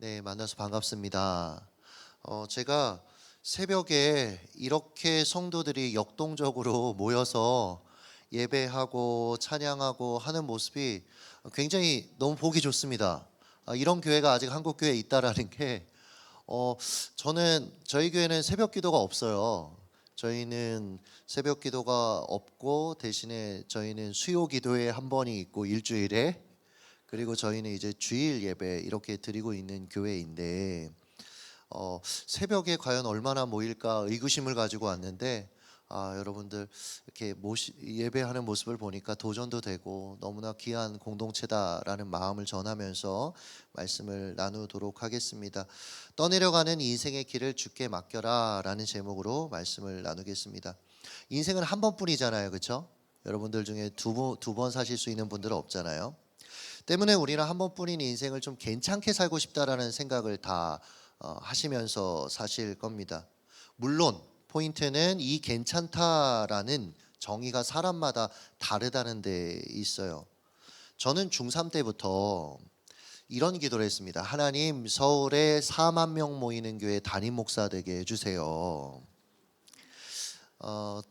네, 만나서 반갑습니다. 제가 새벽에 이렇게 성도들이 역동적으로 모여서 예배하고 찬양하고 하는 모습이 굉장히 너무 보기 좋습니다. 이런 교회가 아직 한국 교회에 있다라는 게 어, 저희 교회는 새벽 기도가 없어요. 저희는 새벽 기도가 없고 대신에 저희는 수요 기도회 한 번이 있고 일주일에, 그리고 저희는 이제 주일 예배 이렇게 드리고 있는 교회인데 새벽에 과연 얼마나 모일까 의구심을 가지고 왔는데, 여러분들 이렇게 예배하는 모습을 보니까 도전도 되고 너무나 귀한 공동체다라는 마음을 전하면서 말씀을 나누도록 하겠습니다. 떠내려가는 인생의 길을 주께 맡겨라라는 제목으로 말씀을 나누겠습니다. 인생은 한 번뿐이잖아요, 그렇죠? 여러분들 중에 두 번 사실 수 있는 분들은 없잖아요. 때문에 우리는 한 번뿐인 인생을 좀 괜찮게 살고 싶다라는 생각을 다 하시면서 사실 겁니다. 물론 포인트는 이 괜찮다라는 정의가 사람마다 다르다는 데 있어요. 저는 중3 때부터 이런 기도를 했습니다. 하나님, 서울에 4만 명 모이는 교회 담임 목사 되게 해주세요.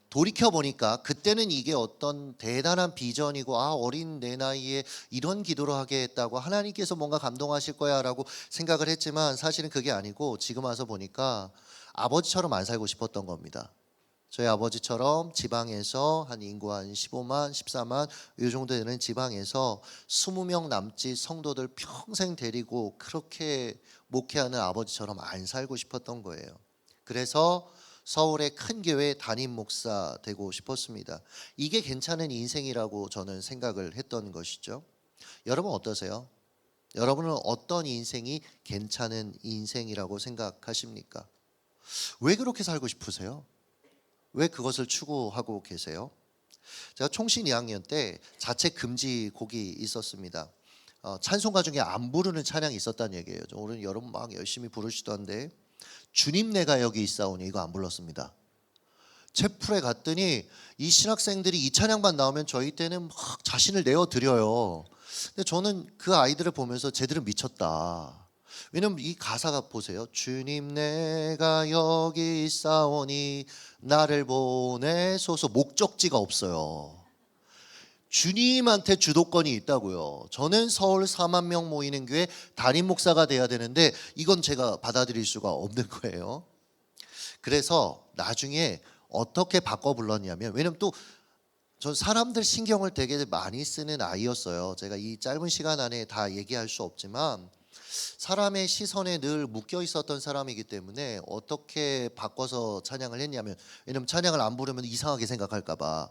돌이켜 보니까 그때는 이게 어떤 대단한 비전이고, 어린 내 나이에 이런 기도를 하게 했다고 하나님께서 뭔가 감동하실 거야라고 생각을 했지만, 사실은 그게 아니고 지금 와서 보니까 아버지처럼 안 살고 싶었던 겁니다. 저희 아버지처럼 지방에서 한 인구 한 15만, 14만 이 정도 되는 지방에서 20명 남짓 성도들 평생 데리고 그렇게 목회하는 아버지처럼 안 살고 싶었던 거예요. 그래서 서울의 큰 교회 담임 목사 되고 싶었습니다. 이게 괜찮은 인생이라고 저는 생각을 했던 것이죠. 여러분 어떠세요? 여러분은 어떤 인생이 괜찮은 인생이라고 생각하십니까? 왜 그렇게 살고 싶으세요? 왜 그것을 추구하고 계세요? 제가 총신 2학년 때 자체 금지 곡이 있었습니다. 찬송가 중에 안 부르는 찬양이 있었다는 얘기예요. 오늘 여러분 막 열심히 부르시던데, 주님 내가 여기 있사오니 이거 안 불렀습니다. 채플에 갔더니 이 신학생들이 이 찬양만 나오면 저희 때는 막 자신을 내어드려요. 근데 저는 그 아이들을 보면서 쟤들은 미쳤다. 왜냐면 이 가사가 보세요. 주님 내가 여기 있사오니 나를 보내소서. 목적지가 없어요. 주님한테 주도권이 있다고요. 저는 서울 4만 명 모이는 교회 담임 목사가 돼야 되는데 이건 제가 받아들일 수가 없는 거예요. 그래서 나중에 어떻게 바꿔 불렀냐면, 왜냐면 또 전 사람들 신경을 되게 많이 쓰는 아이였어요. 제가 이 짧은 시간 안에 다 얘기할 수 없지만 사람의 시선에 늘 묶여 있었던 사람이기 때문에 어떻게 바꿔서 찬양을 했냐면, 왜냐면 찬양을 안 부르면 이상하게 생각할까 봐,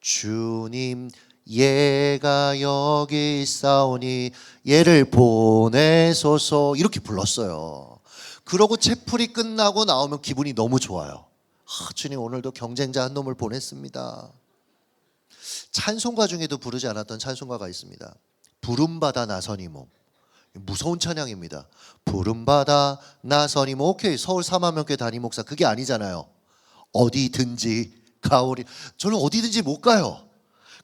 주님 얘가 여기 있사오니 얘를 보내소서 이렇게 불렀어요. 그러고 채플이 끝나고 나오면 기분이 너무 좋아요. 주님 오늘도 경쟁자 한 놈을 보냈습니다. 찬송가 중에도 부르지 않았던 찬송가가 있습니다. 부름받아 나서니 몸. 무서운 찬양입니다. 부름받아 나서니 몸. 오케이, 서울 4만 명교회 담임 목사 그게 아니잖아요. 어디든지 가오리. 저는 어디든지 못 가요.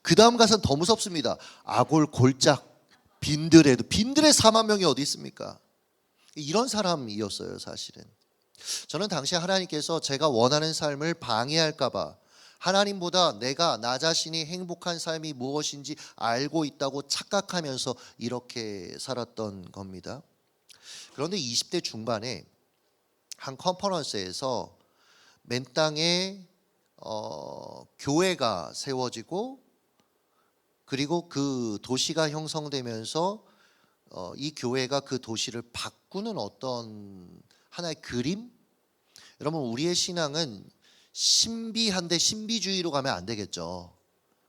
그 다음 가사는 더 무섭습니다. 아골 골짝 빈들에도. 빈들에 4만 명이 어디 있습니까? 이런 사람이었어요. 사실은 저는 당시 하나님께서 제가 원하는 삶을 방해할까 봐 하나님보다 내가 나 자신이 행복한 삶이 무엇인지 알고 있다고 착각하면서 이렇게 살았던 겁니다. 그런데 20대 중반에 한 컨퍼런스에서 맨 땅에 교회가 세워지고, 그리고 그 도시가 형성되면서 이 교회가 그 도시를 바꾸는 어떤 하나의 그림? 여러분, 우리의 신앙은 신비한데 신비주의로 가면 안 되겠죠.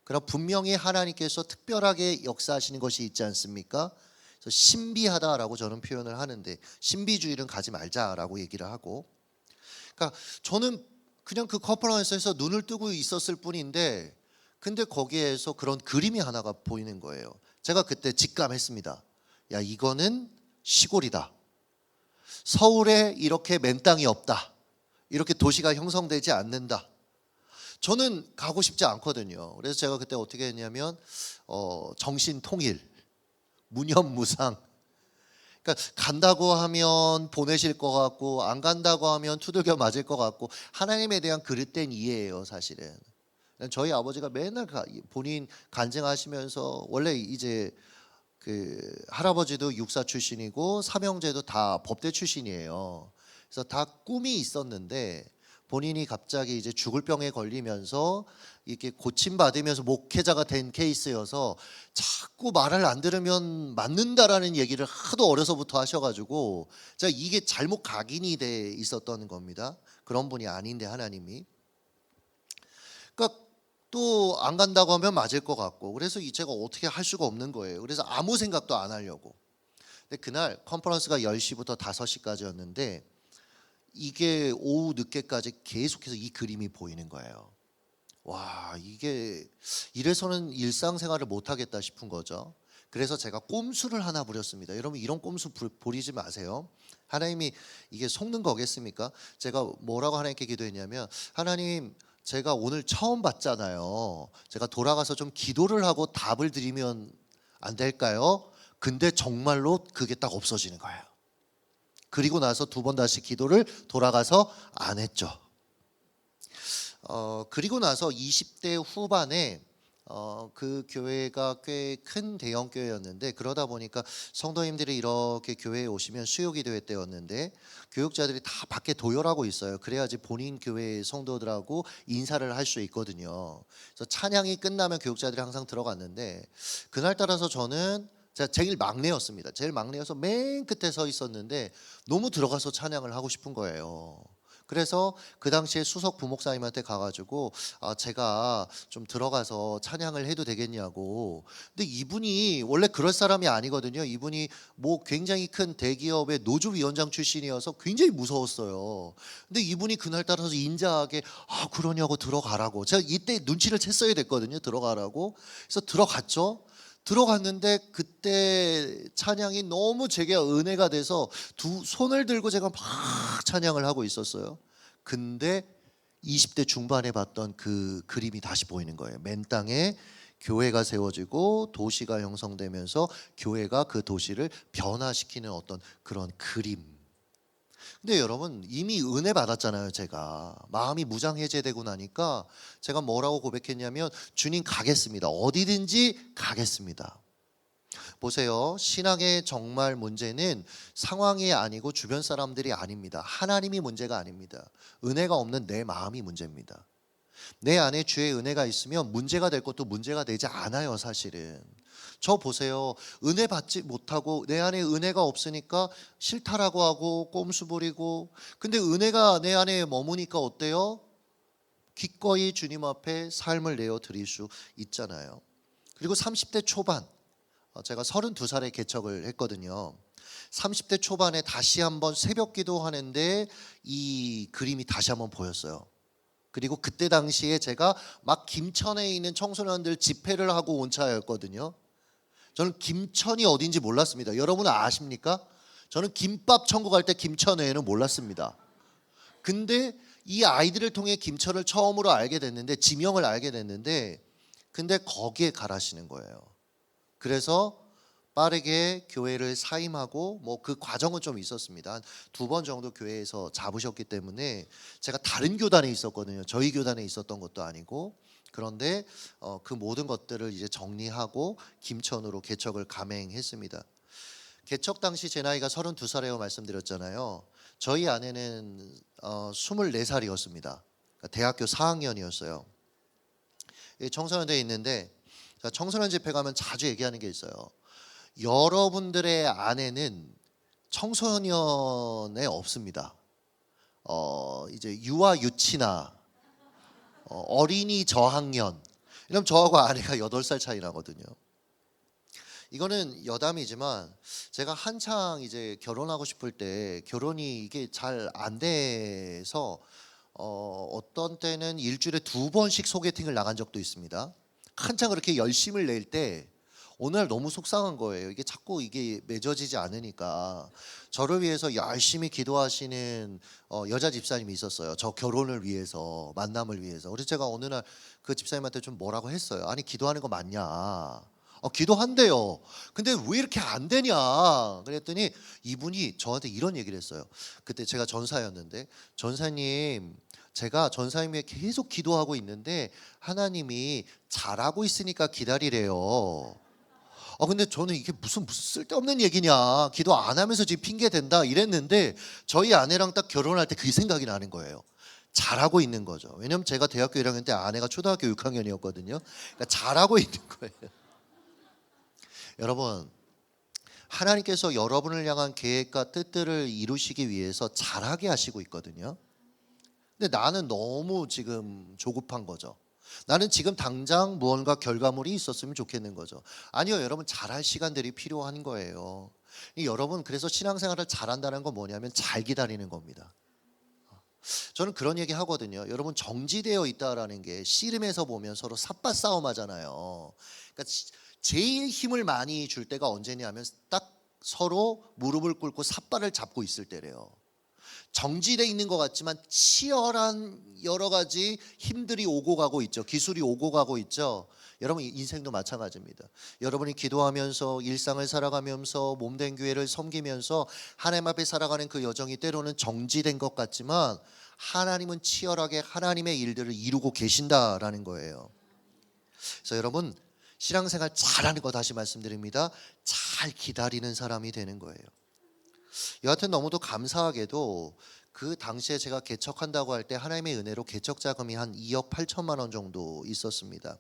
그럼 분명히 하나님께서 특별하게 역사하시는 것이 있지 않습니까? 그래서 신비하다라고 저는 표현을 하는데, 신비주의는 가지 말자라고 얘기를 하고, 그러니까 저는 그냥 그 컨퍼런스에서 눈을 뜨고 있었을 뿐인데, 근데 거기에서 그런 그림이 하나가 보이는 거예요. 제가 그때 직감했습니다. 야, 이거는 시골이다. 서울에 이렇게 맨 땅이 없다. 이렇게 도시가 형성되지 않는다. 저는 가고 싶지 않거든요. 그래서 제가 그때 어떻게 했냐면 정신통일, 무념무상. 그러니까 간다고 하면 보내실 것 같고 안 간다고 하면 두들겨 맞을 것 같고 하나님에 대한 그릇된 이해예요, 사실은. 저희 아버지가 맨날 본인 간증하시면서 원래 이제 그 할아버지도 육사 출신이고 삼형제도 다 법대 출신이에요. 그래서 다 꿈이 있었는데 본인이 갑자기 이제 죽을 병에 걸리면서 이렇게 고침 받으면서 목회자가 된 케이스여서 자꾸 말을 안 들으면 맞는다라는 얘기를 하도 어려서부터 하셔가지고 제가 이게 잘못 각인이 돼 있었던 겁니다. 그런 분이 아닌데 하나님이. 그러니까 또 안 간다고 하면 맞을 것 같고 그래서 이 제가 어떻게 할 수가 없는 거예요. 그래서 아무 생각도 안 하려고. 근데 그날 컨퍼런스가 10시부터 5시까지였는데 이게 오후 늦게까지 계속해서 이 그림이 보이는 거예요. 와, 이게 이래서는 일상생활을 못 하겠다 싶은 거죠. 그래서 제가 꼼수를 하나 부렸습니다. 여러분 이런 꼼수 부리지 마세요. 하나님이 이게 속는 거겠습니까? 제가 뭐라고 하나님께 기도했냐면 하나님 제가 오늘 처음 봤잖아요. 제가 돌아가서 좀 기도를 하고 답을 드리면 안 될까요? 근데 정말로 그게 딱 없어지는 거예요. 그리고 나서 두 번 다시 기도를 돌아가서 안 했죠. 그리고 나서 20대 후반에 그 교회가 꽤 큰 대형 교회였는데 그러다 보니까 성도님들이 이렇게 교회에 오시면 수요기도회 때였는데 교육자들이 다 밖에 도열하고 있어요. 그래야지 본인 교회 성도들하고 인사를 할 수 있거든요. 그래서 찬양이 끝나면 교육자들이 항상 들어갔는데 그날 따라서 저는 제가 제일 막내였습니다. 제일 막내여서 맨 끝에 서 있었는데 너무 들어가서 찬양을 하고 싶은 거예요. 그래서 그 당시에 수석 부목사님한테 가가지고 제가 좀 들어가서 찬양을 해도 되겠냐고. 근데 이분이 원래 그럴 사람이 아니거든요. 이분이 뭐 굉장히 큰 대기업의 노조위원장 출신이어서 굉장히 무서웠어요. 근데 이분이 그날 따라서 인자하게 그러냐고 들어가라고. 제가 이때 눈치를 챘어야 됐거든요. 들어가라고. 그래서 들어갔죠. 들어갔는데 그때 찬양이 너무 제게 은혜가 돼서 두 손을 들고 제가 막 찬양을 하고 있었어요. 근데 20대 중반에 봤던 그 그림이 다시 보이는 거예요. 맨 땅에 교회가 세워지고 도시가 형성되면서 교회가 그 도시를 변화시키는 어떤 그런 그림. 근데 여러분 이미 은혜 받았잖아요. 제가 마음이 무장해제되고 나니까 제가 뭐라고 고백했냐면 주님 가겠습니다. 어디든지 가겠습니다. 보세요. 신앙의 정말 문제는 상황이 아니고 주변 사람들이 아닙니다. 하나님이 문제가 아닙니다. 은혜가 없는 내 마음이 문제입니다. 내 안에 주의 은혜가 있으면 문제가 될 것도 문제가 되지 않아요. 사실은 저 보세요. 은혜 받지 못하고 내 안에 은혜가 없으니까 싫다라고 하고 꼼수 부리고 근데 은혜가 내 안에 머무니까 어때요? 기꺼이 주님 앞에 삶을 내어 드릴 수 있잖아요. 그리고 30대 초반 제가 32살에 개척을 했거든요. 30대 초반에 다시 한번 새벽 기도하는데 이 그림이 다시 한번 보였어요. 그리고 그때 당시에 제가 막 김천에 있는 청소년들 집회를 하고 온 차였거든요. 저는 김천이 어딘지 몰랐습니다. 여러분은 아십니까? 저는 김밥 천국 갈 때 김천 외에는 몰랐습니다. 근데 이 아이들을 통해 김천을 처음으로 알게 됐는데 지명을 알게 됐는데 근데 거기에 가라시는 거예요. 그래서 빠르게 교회를 사임하고 뭐 그 과정은 좀 있었습니다. 한 2번 정도 교회에서 잡으셨기 때문에 제가 다른 교단에 있었거든요. 저희 교단에 있었던 것도 아니고 그런데 그 모든 것들을 이제 정리하고 김천으로 개척을 감행했습니다. 개척 당시 제 나이가 32살이라고 말씀드렸잖아요. 저희 아내는 24살이었습니다. 그러니까 대학교 4학년이었어요. 청소년대에 있는데 청소년 집회 가면 자주 얘기하는 게 있어요. 여러분들의 아내는 청소년에 없습니다. 이제 유아 유치나 어린이 저학년 이러면 저하고 아내가 8살 차이 나거든요. 이거는 여담이지만 제가 한창 이제 결혼하고 싶을 때 결혼이 이게 잘 안 돼서 어떤 때는 일주일에 2번씩 소개팅을 나간 적도 있습니다. 한창 그렇게 열심을 낼 때 어느 날 너무 속상한 거예요. 이게 자꾸 이게 맺어지지 않으니까 저를 위해서 열심히 기도하시는 여자 집사님이 있었어요. 저 결혼을 위해서 만남을 위해서. 그래서 제가 어느 날 그 집사님한테 좀 뭐라고 했어요. 아니 기도하는 거 맞냐? 기도한대요. 근데 왜 이렇게 안 되냐? 그랬더니 이분이 저한테 이런 얘기를 했어요. 그때 제가 전사였는데, 전사님, 제가 전사님에 계속 기도하고 있는데 하나님이 잘하고 있으니까 기다리래요. 근데 저는 이게 무슨 쓸데없는 얘기냐, 기도 안 하면서 지금 핑계 댄다 이랬는데, 저희 아내랑 딱 결혼할 때 그 생각이 나는 거예요. 잘하고 있는 거죠. 왜냐면 제가 대학교 1학년 때 아내가 초등학교 6학년이었거든요. 그러니까 잘하고 있는 거예요. 여러분, 하나님께서 여러분을 향한 계획과 뜻들을 이루시기 위해서 잘하게 하시고 있거든요. 근데 나는 너무 지금 조급한 거죠. 나는 지금 당장 무언가 결과물이 있었으면 좋겠는 거죠. 아니요, 여러분, 잘할 시간들이 필요한 거예요. 여러분, 그래서 신앙생활을 잘한다는 건 뭐냐면 잘 기다리는 겁니다. 저는 그런 얘기 하거든요. 여러분, 정지되어 있다라는 게 씨름에서 보면 서로 삿바 싸움 하잖아요. 그러니까 제일 힘을 많이 줄 때가 언제냐면 딱 서로 무릎을 꿇고 삿바를 잡고 있을 때래요. 정지되어 있는 것 같지만 치열한 여러 가지 힘들이 오고 가고 있죠. 기술이 오고 가고 있죠. 여러분, 인생도 마찬가지입니다. 여러분이 기도하면서 일상을 살아가면서 몸된 교회를 섬기면서 하나님 앞에 살아가는 그 여정이 때로는 정지된 것 같지만 하나님은 치열하게 하나님의 일들을 이루고 계신다라는 거예요. 그래서 여러분, 신앙생활 잘하는 거 다시 말씀드립니다. 잘 기다리는 사람이 되는 거예요. 여하튼 너무도 감사하게도 그 당시에 제가 개척한다고 할 때 하나님의 은혜로 개척 자금이 한 2억 8천만 원 정도 있었습니다.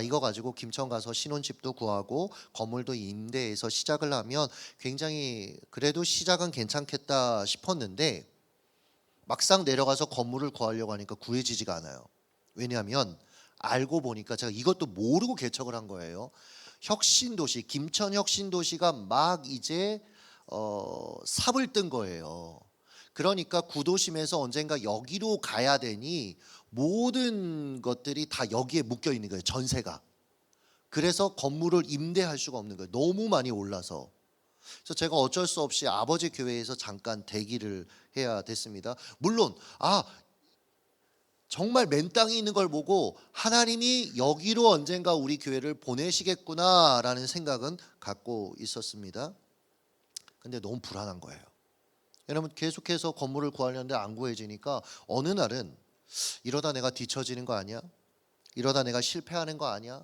이거 가지고 김천 가서 신혼집도 구하고 건물도 임대해서 시작을 하면 굉장히 그래도 시작은 괜찮겠다 싶었는데, 막상 내려가서 건물을 구하려고 하니까 구해지지가 않아요. 왜냐하면 알고 보니까 제가 이것도 모르고 개척을 한 거예요. 혁신도시, 김천 혁신도시가 막 이제 삽을 뜬 거예요. 그러니까 구도심에서 언젠가 여기로 가야 되니 모든 것들이 다 여기에 묶여 있는 거예요. 전세가. 그래서 건물을 임대할 수가 없는 거예요. 너무 많이 올라서. 그래서 제가 어쩔 수 없이 아버지 교회에서 잠깐 대기를 해야 됐습니다. 물론 정말 맨 땅에 있는 걸 보고 하나님이 여기로 언젠가 우리 교회를 보내시겠구나라는 생각은 갖고 있었습니다. 근데 너무 불안한 거예요. 여러분, 계속해서 건물을 구하려는데 안 구해지니까 어느 날은 이러다 내가 뒤처지는 거 아니야? 이러다 내가 실패하는 거 아니야?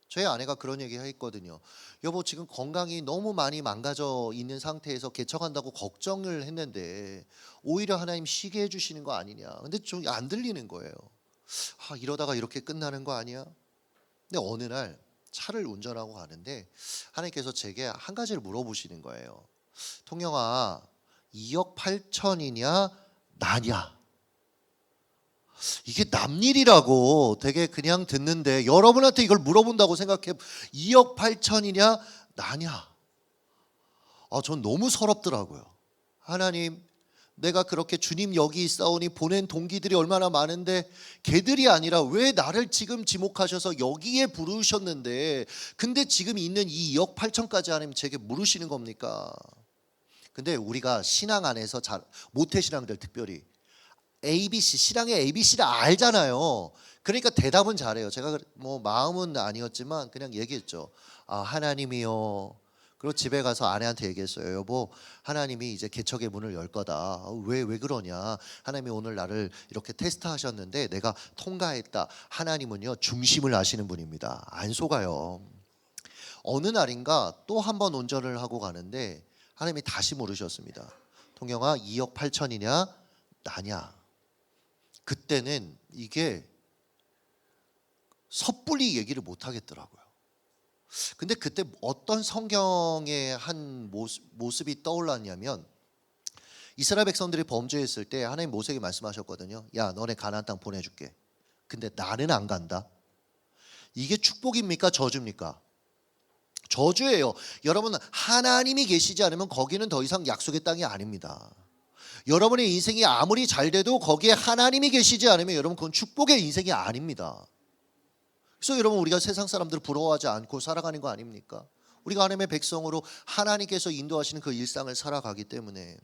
저희 아내가 그런 얘기 했거든요. 여보, 지금 건강이 너무 많이 망가져 있는 상태에서 개척한다고 걱정을 했는데 오히려 하나님 쉬게 해주시는 거 아니냐. 근데 좀 안 들리는 거예요. 이러다가 이렇게 끝나는 거 아니야? 근데 어느 날 차를 운전하고 가는데 하나님께서 제게 한 가지를 물어보시는 거예요. 통영아, 2억 8천이냐 나냐? 이게 남일이라고 되게 그냥 듣는데 여러분한테 이걸 물어본다고 생각해. 2억 8천이냐 나냐? 전 너무 서럽더라고요. 하나님, 내가 그렇게 주님 여기 있사오니 보낸 동기들이 얼마나 많은데 걔들이 아니라 왜 나를 지금 지목하셔서 여기에 부르셨는데 근데 지금 있는 이 2억 8천까지 하나님 제게 물으시는 겁니까? 근데 우리가 신앙 안에서 모태신앙들 특별히 ABC, 신앙의 ABC를 알잖아요. 그러니까 대답은 잘해요. 제가 뭐 마음은 아니었지만 그냥 얘기했죠. 하나님이요. 그리고 집에 가서 아내한테 얘기했어요. 여보, 하나님이 이제 개척의 문을 열 거다. 왜 그러냐? 하나님이 오늘 나를 이렇게 테스트하셨는데 내가 통과했다. 하나님은요, 중심을 아시는 분입니다. 안 속아요. 어느 날인가 또 한 번 운전을 하고 가는데 하나님이 다시 물으셨습니다. 통영아, 2억 8천이냐 나냐? 그때는 이게 섣불리 얘기를 못 하겠더라고요. 근데 그때 어떤 성경의 한 모습이 떠올랐냐면, 이스라엘 백성들이 범죄했을 때 하나님 모세에게 말씀하셨거든요. 야, 너네 가나안 땅 보내줄게. 근데 나는 안 간다. 이게 축복입니까 저주입니까? 저주예요. 여러분, 하나님이 계시지 않으면 거기는 더 이상 약속의 땅이 아닙니다. 여러분의 인생이 아무리 잘 돼도 거기에 하나님이 계시지 않으면 여러분, 그건 축복의 인생이 아닙니다. 그래서 여러분, 우리가 세상 사람들을 부러워하지 않고 살아가는 거 아닙니까? 우리가 하나님의 백성으로 하나님께서 인도하시는 그 일상을 살아가기 때문에.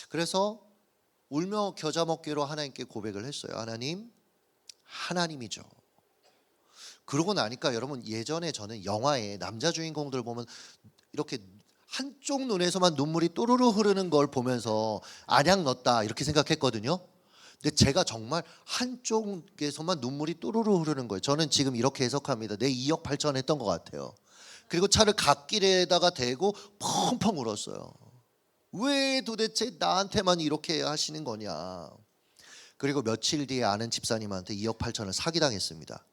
그래서 울며 겨자 먹기로 하나님께 고백을 했어요. 하나님, 하나님이죠. 그러고 나니까 여러분, 예전에 저는 영화에 남자 주인공들 보면 이렇게 한쪽 눈에서만 눈물이 또르르 흐르는 걸 보면서 안약 넣었다 이렇게 생각했거든요. 근데 제가 정말 한쪽에서만 눈물이 또르르 흐르는 거예요. 저는 지금 이렇게 해석합니다. 내 2억 8천 했던 것 같아요. 그리고 차를 갓길에다가 대고 펑펑 울었어요. 왜 도대체 나한테만 이렇게 하시는 거냐. 그리고 며칠 뒤에 아는 집사님한테 2억 8천을 사기당했습니다.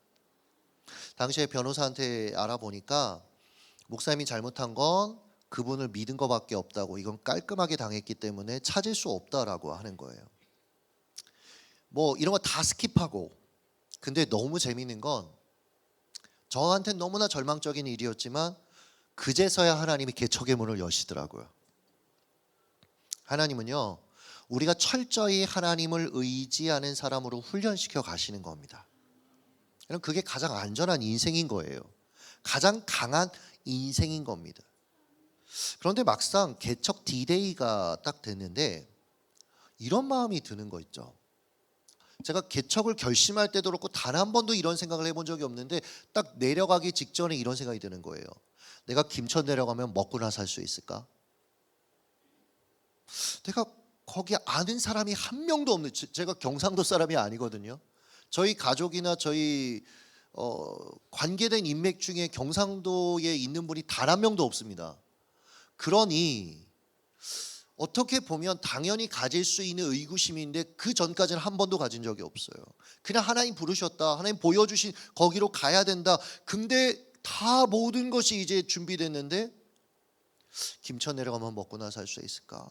당시에 변호사한테 알아보니까 목사님이 잘못한 건 그분을 믿은 것밖에 없다고, 이건 깔끔하게 당했기 때문에 찾을 수 없다라고 하는 거예요. 뭐 이런 거 다 스킵하고, 근데 너무 재밌는 건 저한테는 너무나 절망적인 일이었지만 그제서야 하나님이 개척의 문을 여시더라고요. 하나님은요, 우리가 철저히 하나님을 의지하는 사람으로 훈련시켜 가시는 겁니다. 그게 가장 안전한 인생인 거예요. 가장 강한 인생인 겁니다. 그런데 막상 개척 D-Day가 딱 됐는데 이런 마음이 드는 거 있죠. 제가 개척을 결심할 때도 그렇고 단 한 번도 이런 생각을 해본 적이 없는데 딱 내려가기 직전에 이런 생각이 드는 거예요. 내가 김천 내려가면 먹고나 살 수 있을까? 내가 거기 아는 사람이 한 명도 없는, 제가 경상도 사람이 아니거든요. 저희 가족이나 저희 관계된 인맥 중에 경상도에 있는 분이 단 한 명도 없습니다. 그러니 어떻게 보면 당연히 가질 수 있는 의구심인데 그 전까지는 한 번도 가진 적이 없어요. 그냥 하나님 부르셨다, 하나님 보여주신 거기로 가야 된다. 근데 다 모든 것이 이제 준비됐는데 김천 내려가면 먹고나 살 수 있을까?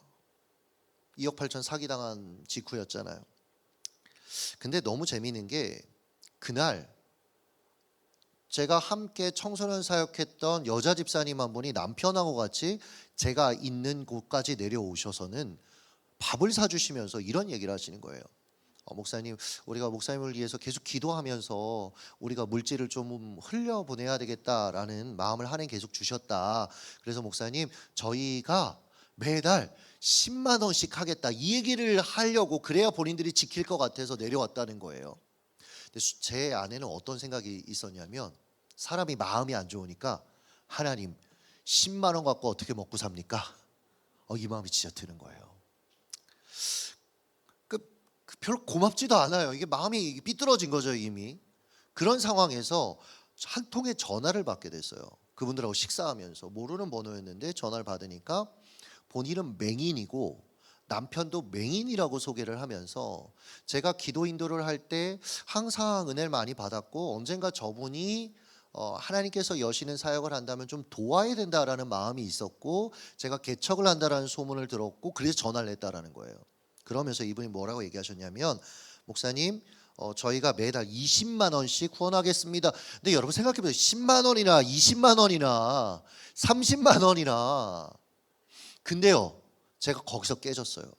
2억 8천 사기당한 직후였잖아요. 근데 너무 재미있는 게 그날 제가 함께 청소년 사역했던 여자 집사님 한 분이 남편하고 같이 제가 있는 곳까지 내려오셔서는 밥을 사주시면서 이런 얘기를 하시는 거예요. 목사님, 우리가 목사님을 위해서 계속 기도하면서 우리가 물질을 좀 흘려보내야 되겠다라는 마음을 하나님 계속 주셨다. 그래서 목사님, 저희가 매달 10만 원씩 하겠다, 이 얘기를 하려고, 그래야 본인들이 지킬 것 같아서 내려왔다는 거예요. 근데 제 안에는 어떤 생각이 있었냐면, 사람이 마음이 안 좋으니까 하나님 10만 원 갖고 어떻게 먹고 삽니까? 이 마음이 진짜 드는 거예요. 별로 고맙지도 않아요. 이게 마음이 삐뚤어진 거죠, 이미. 그런 상황에서 한 통의 전화를 받게 됐어요. 그분들하고 식사하면서 모르는 번호였는데 전화를 받으니까 본인은 맹인이고 남편도 맹인이라고 소개를 하면서, 제가 기도 인도를 할 때 항상 은혜를 많이 받았고 언젠가 저분이 하나님께서 여시는 사역을 한다면 좀 도와야 된다라는 마음이 있었고, 제가 개척을 한다라는 소문을 들었고, 그래서 전화를 했다라는 거예요. 그러면서 이분이 뭐라고 얘기하셨냐면, 목사님, 저희가 매달 20만 원씩 후원하겠습니다. 근데 여러분 생각해보세요. 10만 원이나 20만 원이나 30만 원이나. 근데요, 제가 거기서 깨졌어요.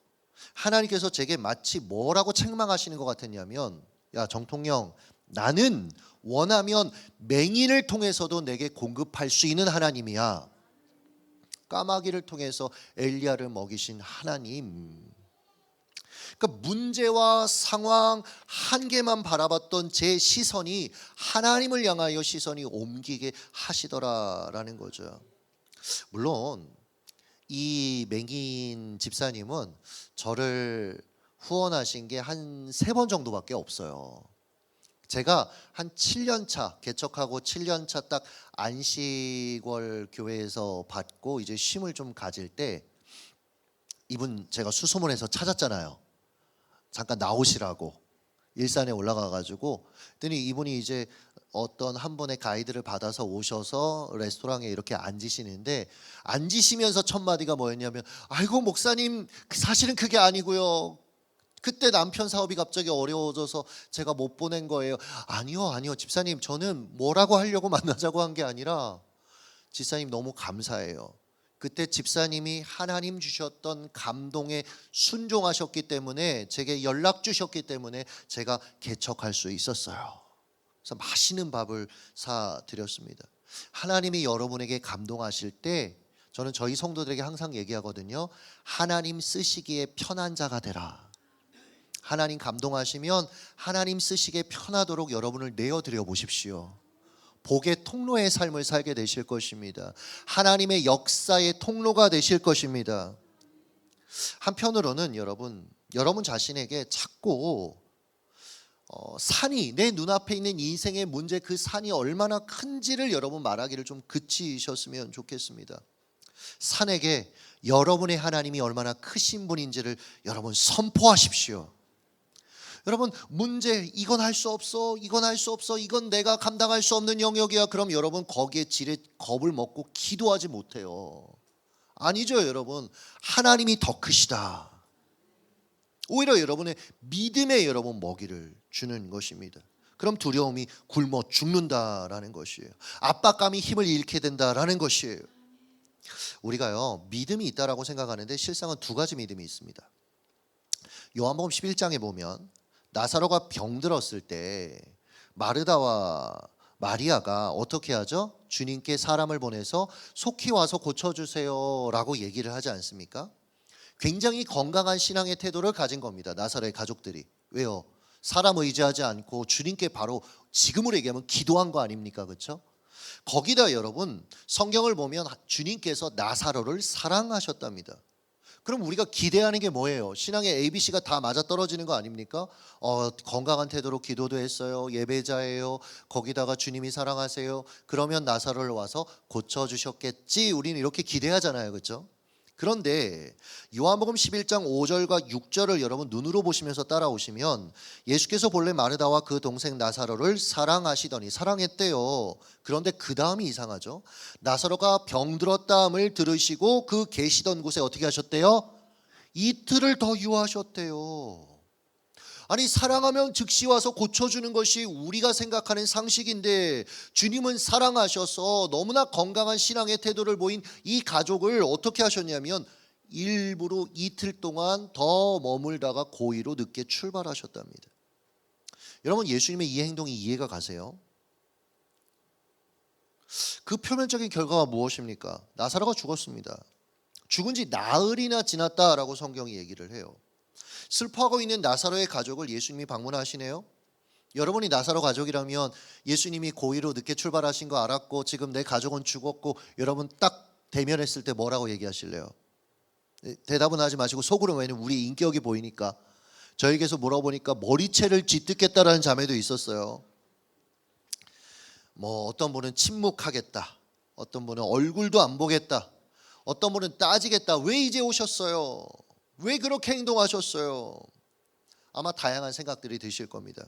하나님께서 제게 마치 뭐라고 책망하시는 것 같았냐면, 야 정통영, 나는 원하면 맹인을 통해서도 내게 공급할 수 있는 하나님이야. 까마귀를 통해서 엘리야를 먹이신 하나님. 그러니까 문제와 상황 한계만 바라봤던 제 시선이 하나님을 향하여 시선이 옮기게 하시더라라는 거죠. 물론 이 맹인 집사님은 저를 후원하신 게 한 3번 정도밖에 없어요. 제가 한 7년 차, 개척하고 7년 차 딱 안식월 교회에서 받고 이제 쉼을 좀 가질 때 이분 제가 수소문해서 찾았잖아요. 잠깐 나오시라고 일산에 올라가 가지고, 그랬더니 이분이 이제 어떤 한 분의 가이드를 받아서 오셔서 레스토랑에 이렇게 앉으시는데, 앉으시면서 첫 마디가 뭐였냐면, 아이고 목사님, 사실은 그게 아니고요, 그때 남편 사업이 갑자기 어려워져서 제가 못 보낸 거예요. 아니요 집사님, 저는 뭐라고 하려고 만나자고 한 게 아니라 집사님 너무 감사해요. 그때 집사님이 하나님 주셨던 감동에 순종하셨기 때문에, 제게 연락 주셨기 때문에 제가 개척할 수 있었어요. 그래서 맛있는 밥을 사드렸습니다. 하나님이 여러분에게 감동하실 때 저는 저희 성도들에게 항상 얘기하거든요. 하나님 쓰시기에 편한 자가 되라. 하나님 감동하시면 하나님 쓰시기에 편하도록 여러분을 내어드려 보십시오. 복의 통로의 삶을 살게 되실 것입니다. 하나님의 역사의 통로가 되실 것입니다. 한편으로는 여러분 자신에게 자꾸 산이 내 눈앞에 있는 인생의 문제, 그 산이 얼마나 큰지를 여러분 말하기를 좀 그치셨으면 좋겠습니다. 산에게 여러분의 하나님이 얼마나 크신 분인지를 여러분 선포하십시오. 여러분 문제, 이건 할 수 없어, 이건 할 수 없어, 이건 내가 감당할 수 없는 영역이야. 그럼 여러분 거기에 지레 겁을 먹고 기도하지 못해요. 아니죠. 여러분 하나님이 더 크시다. 오히려 여러분의 믿음에 여러분 먹이를 주는 것입니다. 그럼 두려움이 굶어 죽는다라는 것이에요. 압박감이 힘을 잃게 된다라는 것이에요. 우리가요 믿음이 있다라고 생각하는데 실상은 두 가지 믿음이 있습니다. 요한복음 11장에 보면 나사로가 병들었을 때 마르다와 마리아가 어떻게 하죠? 주님께 사람을 보내서 속히 와서 고쳐주세요 라고 얘기를 하지 않습니까? 굉장히 건강한 신앙의 태도를 가진 겁니다. 나사로의 가족들이. 왜요? 사람 의지하지 않고 주님께 바로 지금으로 얘기하면 기도한 거 아닙니까? 그렇죠? 거기다 여러분 성경을 보면 주님께서 나사로를 사랑하셨답니다. 그럼 우리가 기대하는 게 뭐예요? 신앙의 ABC가 다 맞아떨어지는 거 아닙니까? 건강한 태도로 기도도 했어요. 예배자예요. 거기다가 주님이 사랑하세요. 그러면 나사로를 와서 고쳐주셨겠지. 우리는 이렇게 기대하잖아요. 그렇죠? 그런데 요한복음 11장 5절과 6절을 여러분 눈으로 보시면서 따라오시면 예수께서 본래 마르다와 그 동생 나사로를 사랑하시더니 사랑했대요. 그런데 그 다음이 이상하죠. 나사로가 병들었다함을 들으시고 그 계시던 곳에 어떻게 하셨대요? 이틀을 더 유하셨대요. 아니 사랑하면 즉시 와서 고쳐주는 것이 우리가 생각하는 상식인데 주님은 사랑하셔서 너무나 건강한 신앙의 태도를 보인 이 가족을 어떻게 하셨냐면 일부러 이틀 동안 더 머물다가 고의로 늦게 출발하셨답니다. 여러분 예수님의 이 행동이 이해가 가세요? 그 표면적인 결과가 무엇입니까? 나사로가 죽었습니다. 죽은 지 나흘이나 지났다라고 성경이 얘기를 해요. 슬퍼하고 있는 나사로의 가족을 예수님이 방문하시네요. 여러분이 나사로 가족이라면 예수님이 고의로 늦게 출발하신 거 알았고 지금 내 가족은 죽었고 여러분 딱 대면했을 때 뭐라고 얘기하실래요? 대답은 하지 마시고 속으로, 왜냐면 우리 인격이 보이니까 저에게서 물어보니까 머리채를 쥐뜯겠다라는 자매도 있었어요. 뭐 어떤 분은 침묵하겠다, 어떤 분은 얼굴도 안 보겠다, 어떤 분은 따지겠다. 왜 이제 오셨어요? 왜 그렇게 행동하셨어요? 아마 다양한 생각들이 드실 겁니다.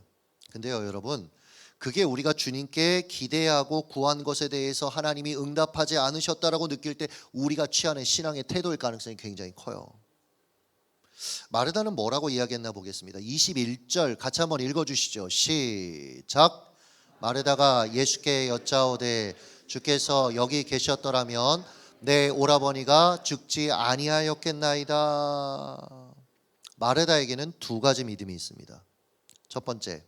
근데요 여러분, 그게 우리가 주님께 기대하고 구한 것에 대해서 하나님이 응답하지 않으셨다라고 느낄 때 우리가 취하는 신앙의 태도일 가능성이 굉장히 커요. 마르다는 뭐라고 이야기했나 보겠습니다. 21절 같이 한번 읽어주시죠. 시작. 마르다가 예수께 여짜오되 주께서 여기 계셨더라면 내 오라버니가 죽지 아니하였겠나이다. 마르다에게는 두 가지 믿음이 있습니다. 첫 번째,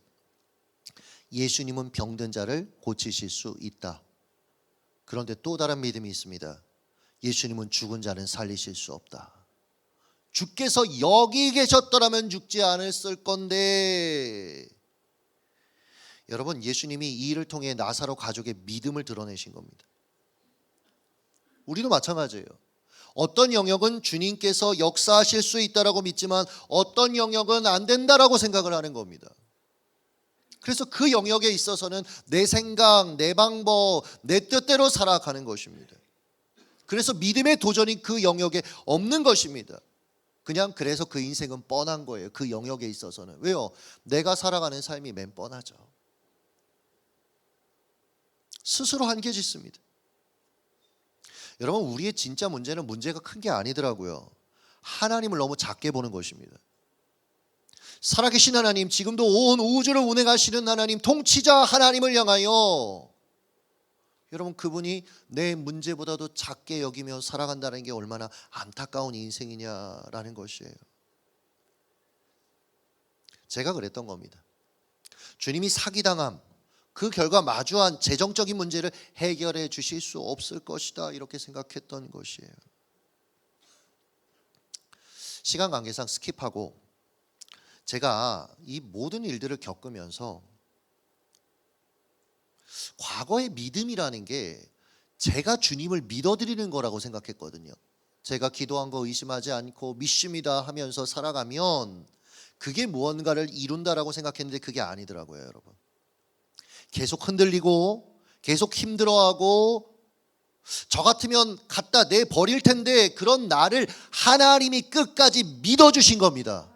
예수님은 병든 자를 고치실 수 있다. 그런데 또 다른 믿음이 있습니다. 예수님은 죽은 자는 살리실 수 없다. 주께서 여기 계셨더라면 죽지 않았을 건데. 여러분 예수님이 이 일을 통해 나사로 가족의 믿음을 드러내신 겁니다. 우리도 마찬가지예요. 어떤 영역은 주님께서 역사하실 수 있다라고 믿지만 어떤 영역은 안 된다라고 생각을 하는 겁니다. 그래서 그 영역에 있어서는 내 생각, 내 방법, 내 뜻대로 살아가는 것입니다. 그래서 믿음의 도전이 그 영역에 없는 것입니다. 그냥 그래서 그 인생은 뻔한 거예요. 그 영역에 있어서는. 왜요? 내가 살아가는 삶이 맨 뻔하죠. 스스로 한계 짓습니다. 여러분 우리의 진짜 문제는 문제가 큰 게 아니더라고요. 하나님을 너무 작게 보는 것입니다. 살아계신 하나님, 지금도 온 우주를 운행하시는 하나님, 통치자 하나님을 향하여 여러분 그분이 내 문제보다도 작게 여기며 살아간다는 게 얼마나 안타까운 인생이냐라는 것이에요. 제가 그랬던 겁니다. 주님이 사기당함, 그 결과 마주한 재정적인 문제를 해결해 주실 수 없을 것이다 이렇게 생각했던 것이에요. 시간 관계상 스킵하고 제가 이 모든 일들을 겪으면서 과거의 믿음이라는 게 제가 주님을 믿어드리는 거라고 생각했거든요. 제가 기도한 거 의심하지 않고 믿습니다 하면서 살아가면 그게 무언가를 이룬다라고 생각했는데 그게 아니더라고요, 여러분. 계속 흔들리고 계속 힘들어하고 저 같으면 갖다 내버릴 텐데 그런 나를 하나님이 끝까지 믿어주신 겁니다.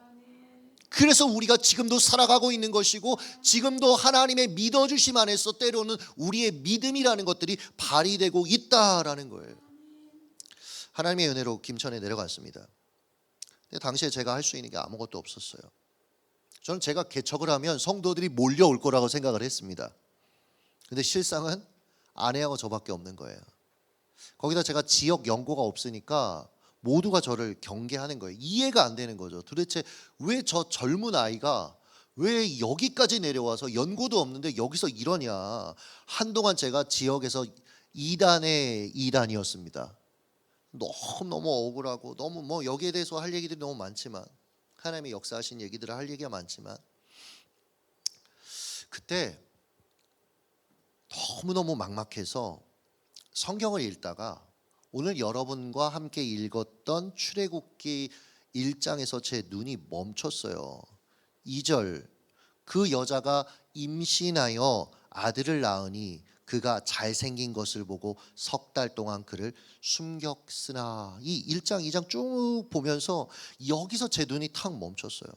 그래서 우리가 지금도 살아가고 있는 것이고 지금도 하나님의 믿어주심 안에서 때로는 우리의 믿음이라는 것들이 발휘되고 있다라는 거예요. 하나님의 은혜로 김천에 내려갔습니다. 근데 당시에 제가 할 수 있는 게 아무것도 없었어요. 저는 제가 개척을 하면 성도들이 몰려올 거라고 생각을 했습니다. 근데 실상은 아내하고 저밖에 없는 거예요. 거기다 제가 지역 연고가 없으니까 모두가 저를 경계하는 거예요. 이해가 안 되는 거죠. 도대체 왜 저 젊은 아이가 왜 여기까지 내려와서 연고도 없는데 여기서 이러냐. 한동안 제가 지역에서 2단의 2단이었습니다. 너무 억울하고 너무 뭐 여기에 대해서 할 얘기들이 너무 많지만 하나님의 역사하신 얘기들을 할 얘기가 많지만 그때 너무너무 막막해서 성경을 읽다가 오늘 여러분과 함께 읽었던 출애굽기 1장에서 제 눈이 멈췄어요. 2절 그 여자가 임신하여 아들을 낳으니 그가 잘생긴 것을 보고 석 달 동안 그를 숨겼으나 이 1장 2장 쭉 보면서 여기서 제 눈이 탁 멈췄어요.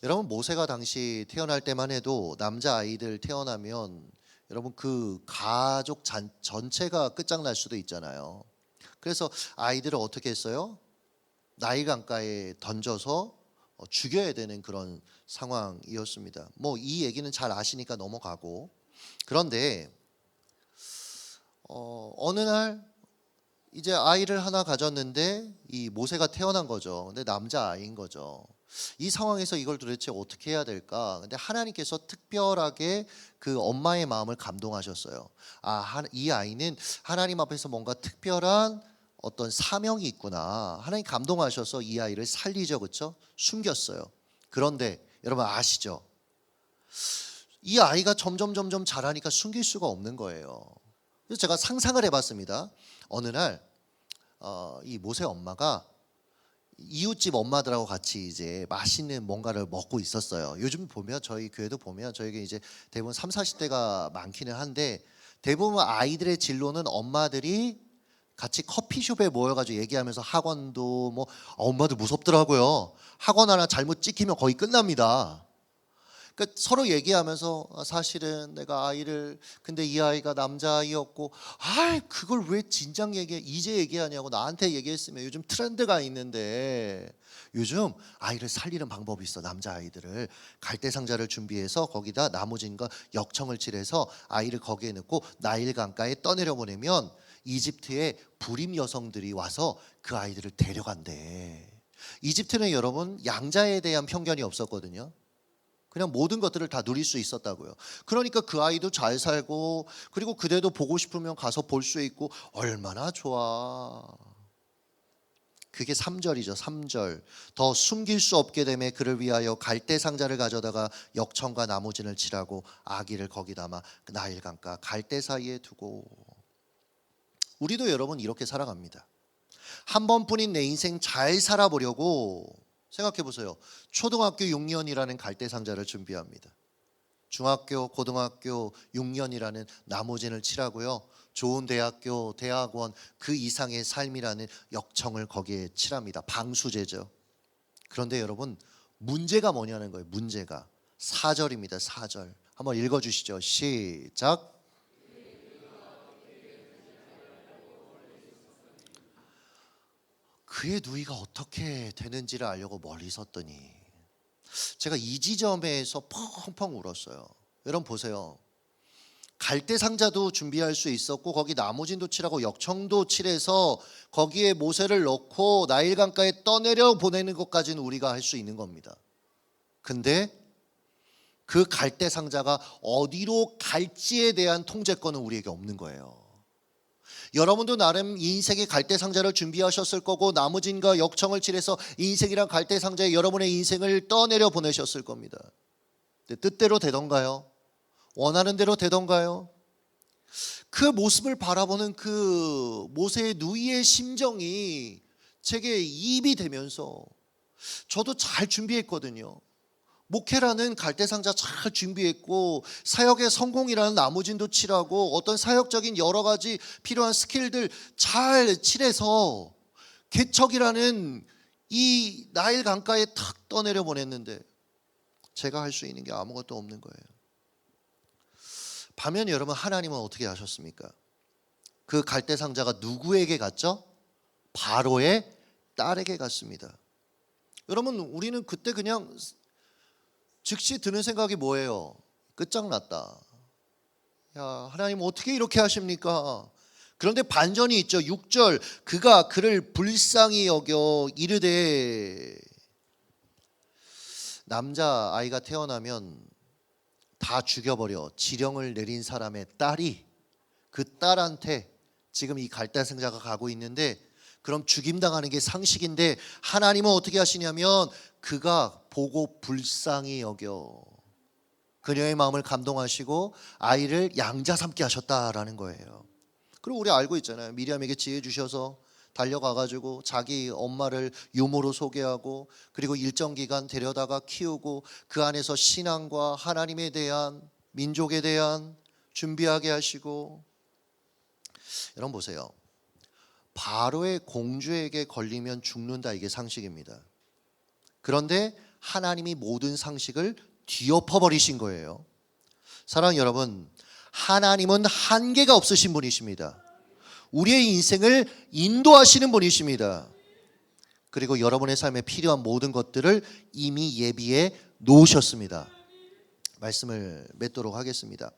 여러분 모세가 당시 태어날 때만 해도 남자아이들 태어나면 여러분 그 가족 전체가 끝장날 수도 있잖아요. 그래서 아이들을 어떻게 했어요? 나일 강가에 던져서 죽여야 되는 그런 상황이었습니다. 뭐 이 얘기는 잘 아시니까 넘어가고 그런데 어느 날 이제 아이를 하나 가졌는데 이 모세가 태어난 거죠. 근데 남자아이인 거죠. 이 상황에서 이걸 도대체 어떻게 해야 될까? 근데 하나님께서 특별하게 그 엄마의 마음을 감동하셨어요. 이 아이는 하나님 앞에서 뭔가 특별한 어떤 사명이 있구나. 하나님 감동하셔서 이 아이를 살리죠, 그렇죠? 숨겼어요. 그런데 여러분 아시죠? 이 아이가 점점 자라니까 숨길 수가 없는 거예요. 그래서 제가 상상을 해봤습니다. 어느 날 이 모세 엄마가 이웃집 엄마들하고 같이 이제 맛있는 뭔가를 먹고 있었어요. 요즘 보면 저희 교회도 보면 저에게 이제 대부분 3, 40대가 많기는 한데 대부분 아이들의 진로는 엄마들이 같이 커피숍에 모여가지고 얘기하면서 학원도 뭐 엄마들 무섭더라고요. 학원 하나 잘못 찍히면 거의 끝납니다. 그러니까 서로 얘기하면서 사실은 내가 아이를 근데 이 아이가 남자아이였고 그걸 왜 진작 이제 얘기하냐고 나한테 얘기했으면 요즘 트렌드가 있는데 요즘 아이를 살리는 방법이 있어. 남자아이들을 갈대상자를 준비해서 거기다 나무진과 역청을 칠해서 아이를 거기에 넣고 나일 강가에 떠내려 보내면 이집트의 불임 여성들이 와서 그 아이들을 데려간대. 이집트는 여러분 양자에 대한 편견이 없었거든요. 그냥 모든 것들을 다 누릴 수 있었다고요. 그러니까 그 아이도 잘 살고 그리고 그대도 보고 싶으면 가서 볼 수 있고 얼마나 좋아. 그게 3절이죠. 3절. 더 숨길 수 없게 되매 그를 위하여 갈대 상자를 가져다가 역청과 나무진을 칠하고 아기를 거기 담아 나일 강가 갈대 사이에 두고. 우리도 여러분 이렇게 살아갑니다. 한 번뿐인 내 인생 잘 살아보려고 생각해 보세요. 초등학교 6년이라는 갈대 상자를 준비합니다. 중학교, 고등학교 6년이라는 나무진을 칠하고요. 좋은 대학교, 대학원 그 이상의 삶이라는 역청을 거기에 칠합니다. 방수제죠. 그런데 여러분 문제가 뭐냐는 거예요. 문제가 4절입니다. 4절. 한번 읽어주시죠. 시작. 그의 누이가 어떻게 되는지를 알려고 멀리 섰더니 제가 이 지점에서 펑펑 울었어요. 여러분 보세요. 갈대 상자도 준비할 수 있었고 거기 나무진도 칠하고 역청도 칠해서 거기에 모세를 넣고 나일강가에 떠내려 보내는 것까지는 우리가 할 수 있는 겁니다. 근데 그 갈대 상자가 어디로 갈지에 대한 통제권은 우리에게 없는 거예요. 여러분도 나름 인생의 갈대 상자를 준비하셨을 거고 나무진과 역청을 칠해서 인생이란 갈대 상자에 여러분의 인생을 떠내려 보내셨을 겁니다. 근데 뜻대로 되던가요? 원하는 대로 되던가요? 그 모습을 바라보는 그 모세의 누이의 심정이 제게 이입이 되면서 저도 잘 준비했거든요. 목회라는 갈대상자 잘 준비했고, 사역의 성공이라는 나무진도 칠하고, 어떤 사역적인 여러 가지 필요한 스킬들 잘 칠해서 개척이라는 이 나일 강가에 탁 떠내려 보냈는데 제가 할 수 있는 게 아무것도 없는 거예요. 반면 여러분, 하나님은 어떻게 하셨습니까? 그 갈대상자가 누구에게 갔죠? 바로의 딸에게 갔습니다. 여러분, 우리는 그때 그냥 즉시 드는 생각이 뭐예요? 끝장났다. 야, 하나님 어떻게 이렇게 하십니까? 그런데 반전이 있죠. 6절, 그가 그를 불쌍히 여겨 이르되. 남자 아이가 태어나면 다 죽여버려 지령을 내린 사람의 딸이 그 딸한테 지금 이 갈대상자가 가고 있는데, 그럼 죽임당하는 게 상식인데 하나님은 어떻게 하시냐면 그가 보고 불쌍히 여겨 그녀의 마음을 감동하시고 아이를 양자 삼게 하셨다라는 거예요. 그리고 우리 알고 있잖아요. 미리암에게 지혜 주셔서 달려가가지고 자기 엄마를 유모로 소개하고, 그리고 일정 기간 데려다가 키우고 그 안에서 신앙과 하나님에 대한, 민족에 대한 준비하게 하시고. 여러분 보세요. 바로의 공주에게 걸리면 죽는다, 이게 상식입니다. 그런데 하나님이 모든 상식을 뒤엎어 버리신 거예요. 사랑하는 여러분, 하나님은 한계가 없으신 분이십니다. 우리의 인생을 인도하시는 분이십니다. 그리고 여러분의 삶에 필요한 모든 것들을 이미 예비해 놓으셨습니다. 말씀을 맺도록 하겠습니다.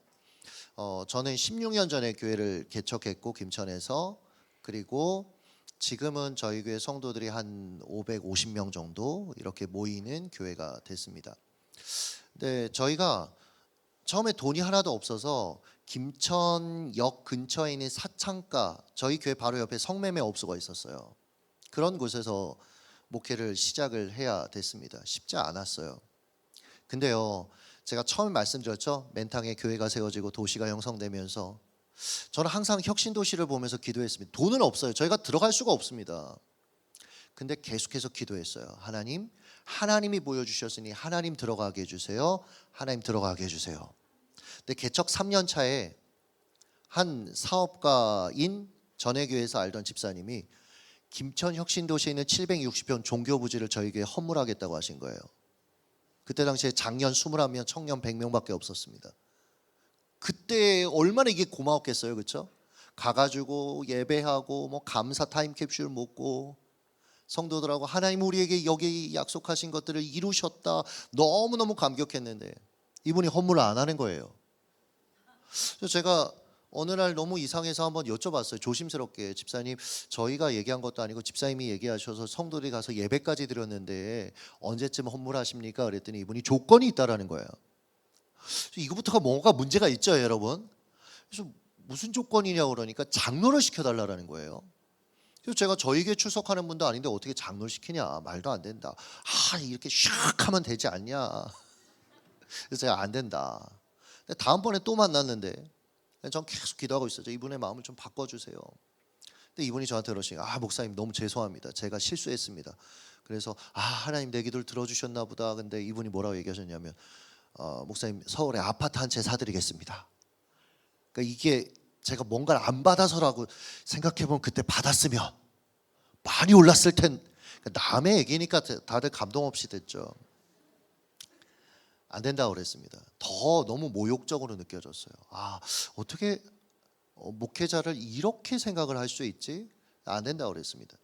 저는 16년 전에 교회를 개척했고, 김천에서. 그리고 지금은 저희 교회 성도들이 한 550명 정도 이렇게 모이는 교회가 됐습니다. 근데 저희가 처음에 돈이 하나도 없어서 김천역 근처에 있는 사창가, 저희 교회 바로 옆에 성매매업소가 있었어요. 그런 곳에서 목회를 시작을 해야 됐습니다. 쉽지 않았어요. 근데요, 제가 처음 말씀드렸죠. 맨탕에 교회가 세워지고 도시가 형성되면서 저는 항상 혁신도시를 보면서 기도했습니다. 돈은 없어요. 저희가 들어갈 수가 없습니다. 근데 계속해서 기도했어요. 하나님, 하나님이 보여주셨으니 하나님 들어가게 해주세요. 하나님 들어가게 해주세요. 근데 개척 3년 차에 한 사업가인 전해교회에서 알던 집사님이 김천 혁신도시에 있는 760평 종교부지를 저희 교회에 헌물하겠다고 하신 거예요. 그때 당시에 장년 21명, 청년 100명밖에 없었습니다. 그때 얼마나 이게 고마웠겠어요, 그렇죠? 가가지고 예배하고 뭐 감사 타임캡슐 먹고 성도들하고 하나님 우리에게 여기 약속하신 것들을 이루셨다, 너무너무 감격했는데 이분이 헌물을 안 하는 거예요. 그래서 제가 어느 날 너무 이상해서 한번 여쭤봤어요. 조심스럽게, 집사님, 저희가 얘기한 것도 아니고 집사님이 얘기하셔서 성도들이 가서 예배까지 드렸는데 언제쯤 헌물하십니까? 그랬더니 이분이 조건이 있다라는 거예요. 이거부터가 뭔가 문제가 있죠, 여러분. 그래서 무슨 조건이냐고 그러니까 장로를 시켜달라는 거예요. 그래서 제가 저희 교회 출석하는 분도 아닌데 어떻게 장로를 시키냐, 말도 안 된다. 이렇게 샥 하면 되지 않냐. 그래서 제가 안 된다. 근데 다음번에 또 만났는데 전 계속 기도하고 있었죠. 이분의 마음을 좀 바꿔주세요. 근데 이분이 저한테 그러시니까 목사님 너무 죄송합니다. 제가 실수했습니다. 그래서 하나님 내 기도를 들어주셨나 보다. 근데 이분이 뭐라고 얘기하셨냐면 목사님 서울에 아파트 한 채 사드리겠습니다. 그러니까 이게 제가 뭔가를 안 받아서라고 생각해보면 그때 받았으면 많이 올랐을 텐. 그러니까 남의 얘기니까 다들 감동 없이 됐죠. 안 된다고 그랬습니다. 더 너무 모욕적으로 느껴졌어요. 어떻게 목회자를 이렇게 생각을 할 수 있지? 안 된다고 그랬습니다.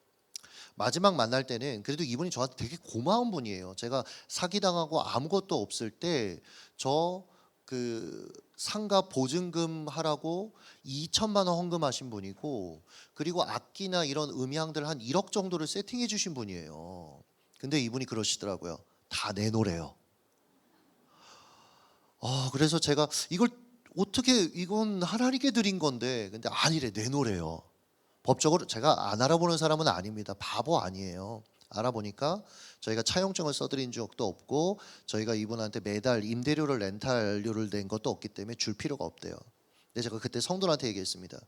마지막 만날 때는 그래도 이분이 저한테 되게 고마운 분이에요. 제가 사기당하고 아무것도 없을 때 저 그 상가 보증금 하라고 2천만 원 헌금하신 분이고, 그리고 악기나 이런 음향들 한 1억 정도를 세팅해 주신 분이에요. 근데 이분이 그러시더라고요. 다 내놓으래요. 그래서 제가 이걸 어떻게, 이건 하나님께 드린 건데, 근데 아니래, 내놓으래요. 법적으로 제가 안 알아보는 사람은 아닙니다. 바보 아니에요. 알아보니까 저희가 차용증을 써드린 적도 없고 저희가 이분한테 매달 임대료를 렌탈료를 낸 것도 없기 때문에 줄 필요가 없대요. 근데 제가 그때 성도한테 얘기했습니다.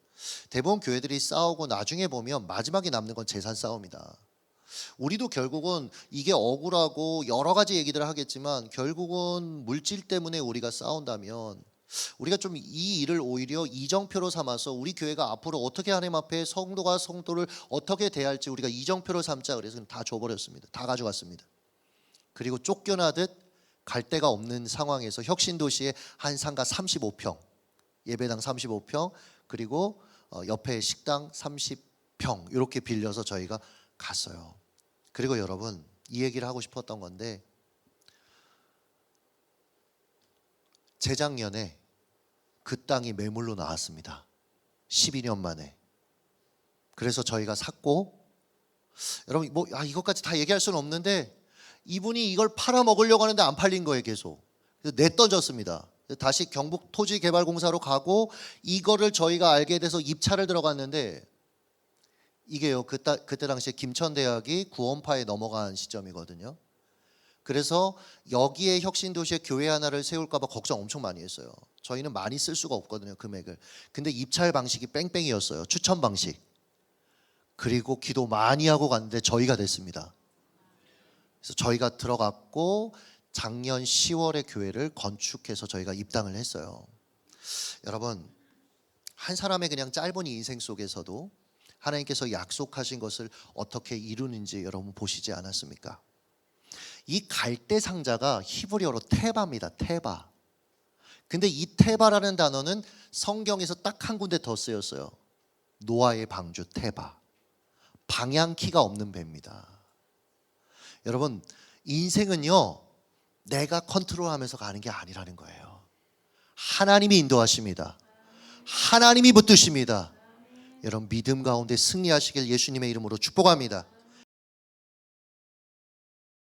대부분 교회들이 싸우고 나중에 보면 마지막에 남는 건 재산 싸움이다. 우리도 결국은 이게 억울하고 여러 가지 얘기들을 하겠지만 결국은 물질 때문에 우리가 싸운다면 우리가 좀 이 일을 오히려 이정표로 삼아서 우리 교회가 앞으로 어떻게 하나님 앞에 성도가 성도를 어떻게 대할지 우리가 이정표로 삼자 그래서 다 줘버렸습니다. 다 가져갔습니다. 그리고 쫓겨나듯 갈 데가 없는 상황에서 혁신도시의 한 상가 35평 예배당 35평 그리고 옆에 식당 30평 이렇게 빌려서 저희가 갔어요. 그리고 여러분 이 얘기를 하고 싶었던 건데 재작년에 그 땅이 매물로 나왔습니다. 12년 만에. 그래서 저희가 샀고 여러분 뭐 이것까지 다 얘기할 수는 없는데 이분이 이걸 팔아먹으려고 하는데 안 팔린 거예요. 계속. 그래서 내던졌습니다. 다시 경북토지개발공사로 가고 이거를 저희가 알게 돼서 입찰을 들어갔는데 이게요. 그때 당시에 김천대학이 구원파에 넘어간 시점이거든요. 그래서 여기에 혁신도시에 교회 하나를 세울까 봐 걱정 엄청 많이 했어요. 저희는 많이 쓸 수가 없거든요. 금액을. 근데 입찰 방식이 뺑뺑이였어요. 추천 방식. 그리고 기도 많이 하고 갔는데 저희가 됐습니다. 그래서 저희가 들어갔고 작년 10월에 교회를 건축해서 저희가 입당을 했어요. 여러분 한 사람의 그냥 짧은 인생 속에서도 하나님께서 약속하신 것을 어떻게 이루는지 여러분 보시지 않았습니까? 이 갈대 상자가 히브리어로 테바입니다. 테바. 근데 이 테바라는 단어는 성경에서 딱 한 군데 더 쓰였어요. 노아의 방주 테바. 방향키가 없는 배입니다. 여러분 인생은요 내가 컨트롤하면서 가는 게 아니라는 거예요. 하나님이 인도하십니다. 하나님이 붙드십니다. 여러분 믿음 가운데 승리하시길 예수님의 이름으로 축복합니다.